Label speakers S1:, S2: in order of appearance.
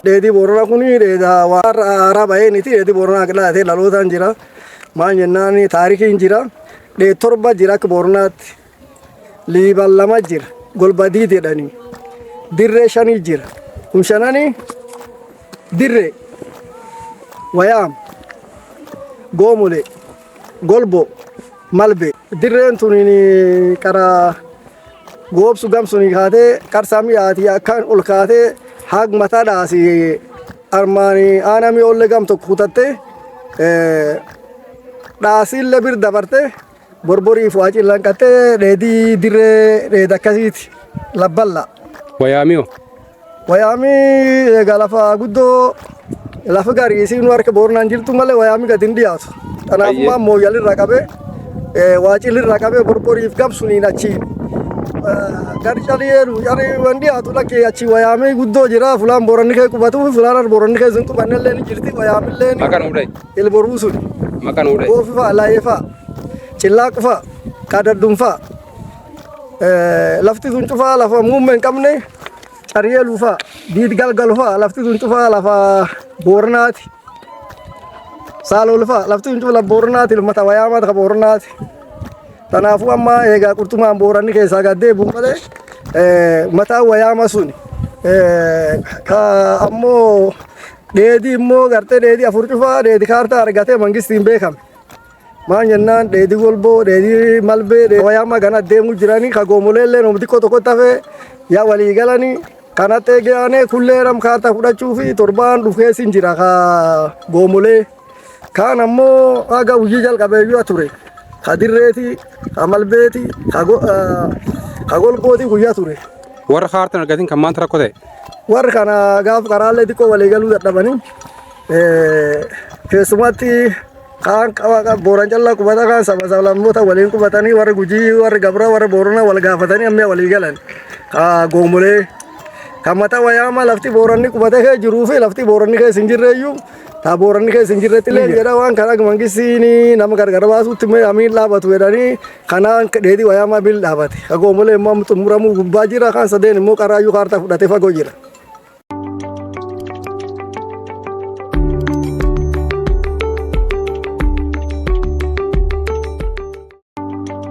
S1: dheedii Booranaa kuni dheedaa waan haaraa baheeniti dheedii Booranaa qilxaatee dhalootaan jira. Maal jennaan taarikiin jira. Dheedii torba jira akka Booranaatti. Liiban lama jira. Golbadii jedhanii. Dirree shanii jira. Kun shananii dirree wayaam goomole golbo malbe dirreen tuniin karaa goobsu gamsuni kaatee qarsamii aatii akkaan ol kaatee haag mataadhaasi armaanii aanamii olle gam tokko kutattee dhaasiillee bir dabarte borboriif waacii lanqattee dheedii dirree dheeda akkasiiti labballa.
S2: Wayaamiyo.
S1: Wayaamii egaa lafa guddoo lafa gaarii isiin harka Booranaan jirtu malee wayaamii gadi hin dhiyaatu. Kanaafuu mooyyalirraa qabee waacilirraa qabee borboriif gabsuniin achiin. Garcaliyeeru yari wandi atu lakke achi wayaamii guddoo jira fulaan Booranni kee qubatu fulaan Booranni kee sun qubannellee ni jirti wayaamillee ni.
S2: Maqaan udai.
S1: Ilboruu sun.
S2: Maqaan udai.
S1: Oofifa laayefa cillaaqfa kadadduunfa lafti sun cufaa lafa muummee hin qabne cariyeeluufa diidgalgalufa lafti sun cufaa lafa Booranaati. Saaloolfa lafti sun cufaa lafa Booranaati mata wayaamaa taka Booranaati. Kanaafuu amma egaa qurxumaan Booranni keessaa gaddee buufalee mataa wayaama sun ka ammoo dheedii immoo gartee dheedii afur cufaa dheedii kaartaa argatee mangistiin beekame. Maal jennaan dheedii golboo dheedii malbee wayaama gana deemuu jiranii ka goomoleellee noom xiqqoo tokkotti hafee yaa walii galanii kanatti eegaanee kullee nam kaartaa fudhachuu fi torbaan dhufeessin jira ka goomolee kaan ammoo haga hojii jalqabeeyyuu ture. Hadirreeti, hamalbeeti, hagolbooti guyyaa ture.
S2: Warra kaartan argatin kan maanta rakkoo ta'e?
S1: Warra kana gaaf karaallee xiqqoo walii galuu dadhabanii keessumatti kaan Booran callaa qubata kaan saba lammoota waliin qubatanii warra Gujii, warra Gabraa, warra Booranaa wal gaafatanii amma walii galan. Goomolee kan mataa wayaama lafti Booranni qubatee kee jiruu fi lafti Booranni keessa hin jirreeyyuu Booranni keessa hin jirretti illee jedha waan kana mangisiin nama gargar baasuutti amiin dhaabatu jedhanii kanaan dheedii wayaamaa bil dhaabate. Goomolee immoo xumuramuu gubbaa jira kan sadeen immoo qaraayyuu kaartaa fudhatee fagoo jira.